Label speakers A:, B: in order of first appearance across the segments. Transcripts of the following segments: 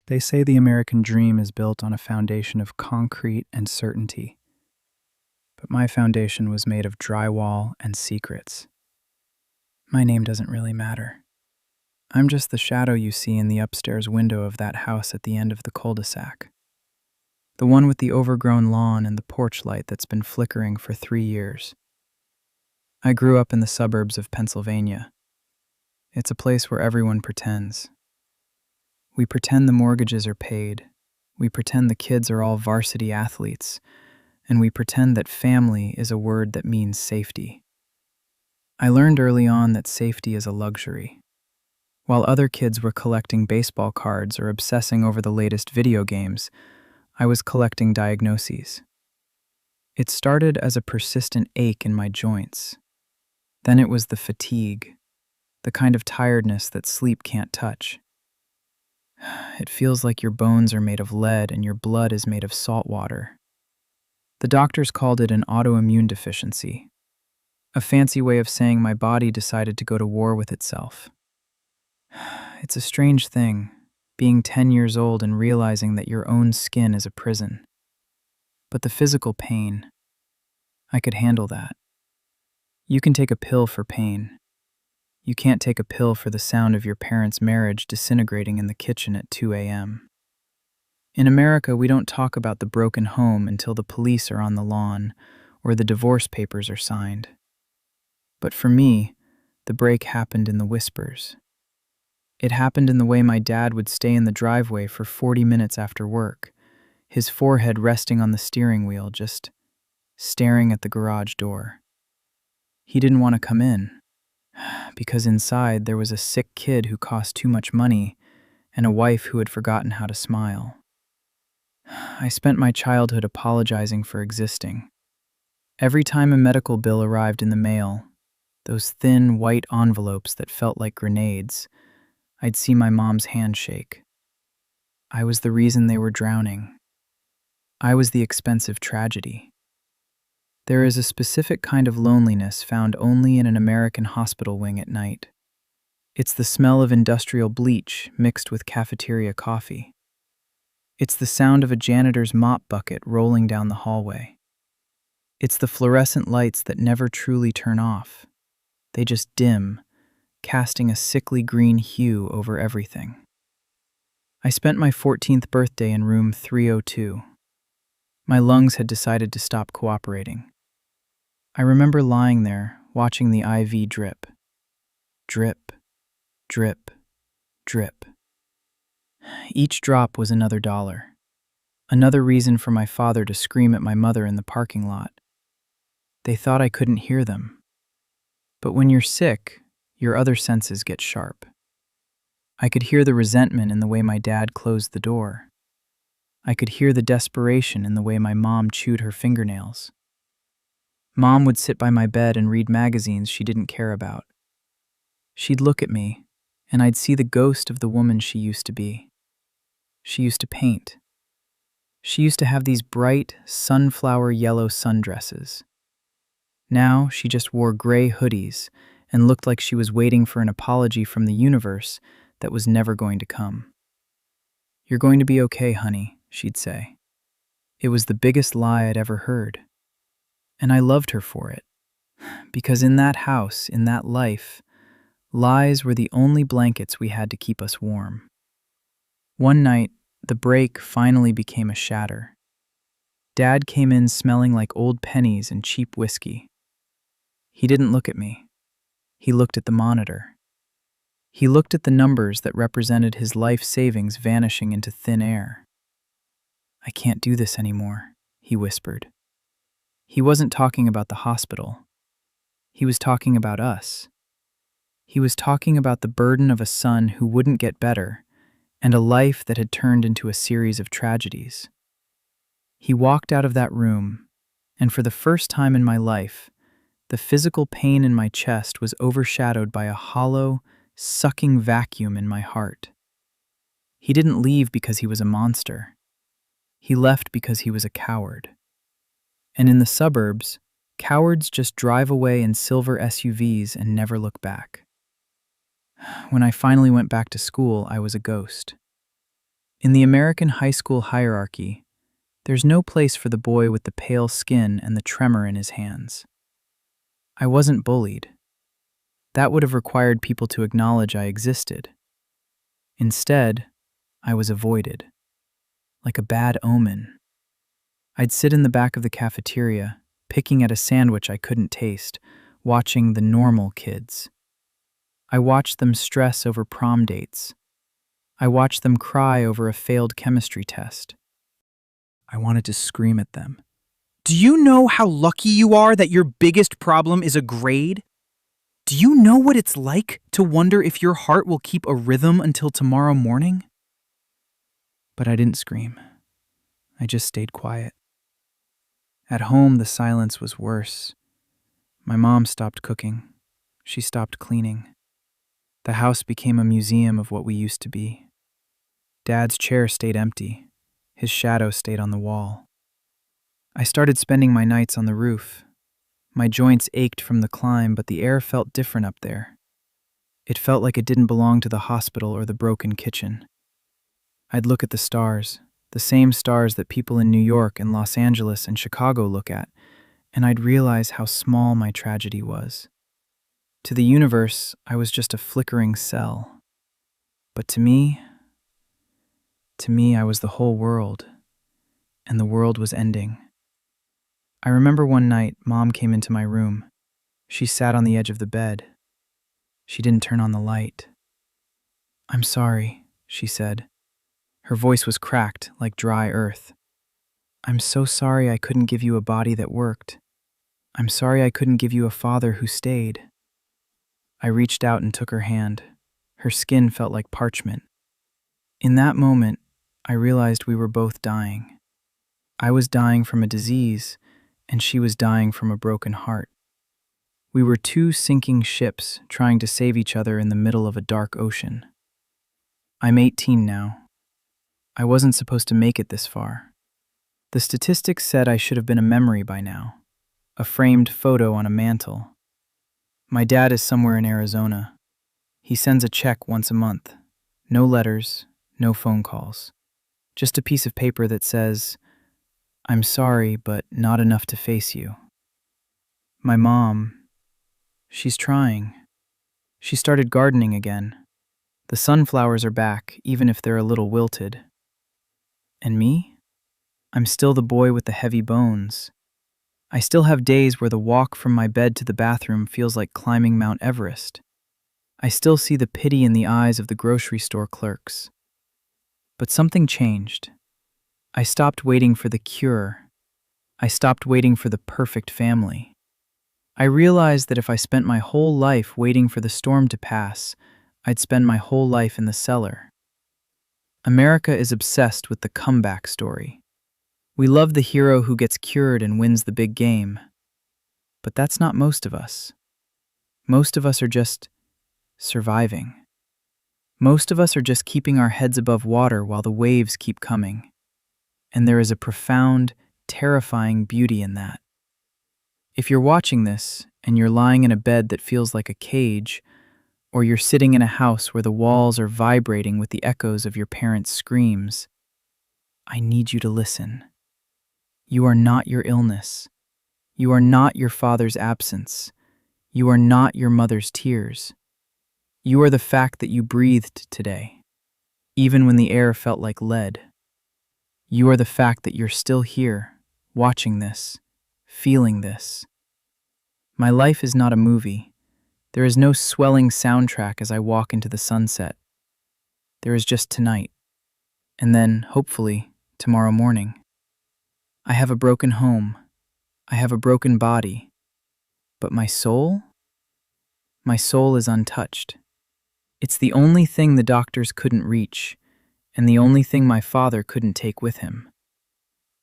A: They say the American dream is built on a foundation of concrete and certainty, but my foundation was made of drywall and secrets. My name doesn't really matter. I'm just the shadow you see in the upstairs window of that house at the end of the cul-de-sac. The one with the overgrown lawn and the porch light that's been flickering for 3 years. I grew up in the suburbs of Pennsylvania. It's a place where everyone pretends. We pretend the mortgages are paid. We pretend the kids are all varsity athletes. And we pretend that family is a word that means safety. I learned early on that safety is a luxury. While other kids were collecting baseball cards or obsessing over the latest video games, I was collecting diagnoses. It started as a persistent ache in my joints. Then it was the fatigue, the kind of tiredness that sleep can't touch. It feels like your bones are made of lead and your blood is made of salt water. The doctors called it an autoimmune deficiency, a fancy way of saying my body decided to go to war with itself. It's a strange thing, being 10 years old and realizing that your own skin is a prison. But the physical pain, I could handle that. You can take a pill for pain. You can't take a pill for the sound of your parents' marriage disintegrating in the kitchen at 2 a.m. In America, we don't talk about the broken home until the police are on the lawn or the divorce papers are signed. But for me, the break happened in the whispers. It happened in the way my dad would stay in the driveway for 40 minutes after work, his forehead resting on the steering wheel, just staring at the garage door. He didn't want to come in, because inside there was a sick kid who cost too much money and a wife who had forgotten how to smile. I spent my childhood apologizing for existing. Every time a medical bill arrived in the mail, those thin, white envelopes that felt like grenades, I'd see my mom's hand shake. I was the reason they were drowning. I was the expensive tragedy. There is a specific kind of loneliness found only in an American hospital wing at night. It's the smell of industrial bleach mixed with cafeteria coffee. It's the sound of a janitor's mop bucket rolling down the hallway. It's the fluorescent lights that never truly turn off. They just dim, casting a sickly green hue over everything. I spent my 14th birthday in room 302. My lungs had decided to stop cooperating. I remember lying there, watching the IV drip. Drip, drip, drip. Each drop was another $1. Another reason for my father to scream at my mother in the parking lot. They thought I couldn't hear them. But when you're sick, your other senses get sharp. I could hear the resentment in the way my dad closed the door. I could hear the desperation in the way my mom chewed her fingernails. Mom would sit by my bed and read magazines she didn't care about. She'd look at me, and I'd see the ghost of the woman she used to be. She used to paint. She used to have these bright, sunflower yellow sundresses. Now she just wore gray hoodies and looked like she was waiting for an apology from the universe that was never going to come. "You're going to be okay, honey," she'd say. It was the biggest lie I'd ever heard. And I loved her for it. Because in that house, in that life, lies were the only blankets we had to keep us warm. One night, the break finally became a shatter. Dad came in smelling like old pennies and cheap whiskey. He didn't look at me. He looked at the monitor. He looked at the numbers that represented his life savings vanishing into thin air. "I can't do this anymore," he whispered. He wasn't talking about the hospital. He was talking about us. He was talking about the burden of a son who wouldn't get better and a life that had turned into a series of tragedies. He walked out of that room, and for the first time in my life, the physical pain in my chest was overshadowed by a hollow, sucking vacuum in my heart. He didn't leave because he was a monster. He left because he was a coward. And in the suburbs, cowards just drive away in silver SUVs and never look back. When I finally went back to school, I was a ghost. In the American high school hierarchy, there's no place for the boy with the pale skin and the tremor in his hands. I wasn't bullied. That would have required people to acknowledge I existed. Instead, I was avoided, like a bad omen. I'd sit in the back of the cafeteria, picking at a sandwich I couldn't taste, watching the normal kids. I watched them stress over prom dates. I watched them cry over a failed chemistry test. I wanted to scream at them.
B: Do you know how lucky you are that your biggest problem is a grade? Do you know what it's like to wonder if your heart will keep a rhythm until tomorrow morning?
A: But I didn't scream. I just stayed quiet. At home, the silence was worse. My mom stopped cooking. She stopped cleaning. The house became a museum of what we used to be. Dad's chair stayed empty. His shadow stayed on the wall. I started spending my nights on the roof. My joints ached from the climb, but the air felt different up there. It felt like it didn't belong to the hospital or the broken kitchen. I'd look at the stars, the same stars that people in New York and Los Angeles and Chicago look at, and I'd realize how small my tragedy was. To the universe, I was just a flickering cell. But to me, I was the whole world, and the world was ending. I remember one night, Mom came into my room. She sat on the edge of the bed. She didn't turn on the light. "I'm sorry," she said. Her voice was cracked, like dry earth. "I'm so sorry I couldn't give you a body that worked. I'm sorry I couldn't give you a father who stayed." I reached out and took her hand. Her skin felt like parchment. In that moment, I realized we were both dying. I was dying from a disease, and she was dying from a broken heart. We were two sinking ships trying to save each other in the middle of a dark ocean. I'm 18 now. I wasn't supposed to make it this far. The statistics said I should have been a memory by now, a framed photo on a mantle. My dad is somewhere in Arizona. He sends a check once a month. No letters, no phone calls. Just a piece of paper that says, "I'm sorry, but not enough to face you." My mom, she's trying. She started gardening again. The sunflowers are back, even if they're a little wilted. And me? I'm still the boy with the heavy bones. I still have days where the walk from my bed to the bathroom feels like climbing Mount Everest. I still see the pity in the eyes of the grocery store clerks. But something changed. I stopped waiting for the cure. I stopped waiting for the perfect family. I realized that if I spent my whole life waiting for the storm to pass, I'd spend my whole life in the cellar. America is obsessed with the comeback story. We love the hero who gets cured and wins the big game. But that's not most of us. Most of us are just surviving. Most of us are just keeping our heads above water while the waves keep coming. And there is a profound, terrifying beauty in that. If you're watching this and you're lying in a bed that feels like a cage, or you're sitting in a house where the walls are vibrating with the echoes of your parents' screams, I need you to listen. You are not your illness. You are not your father's absence. You are not your mother's tears. You are the fact that you breathed today, even when the air felt like lead. You are the fact that you're still here, watching this, feeling this. My life is not a movie. There is no swelling soundtrack as I walk into the sunset. There is just tonight, and then, hopefully, tomorrow morning. I have a broken home. I have a broken body. But my soul? My soul is untouched. It's the only thing the doctors couldn't reach, and the only thing my father couldn't take with him.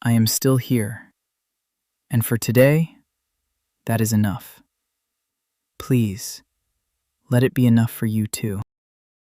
A: I am still here. And for today, that is enough. Please, let it be enough for you too.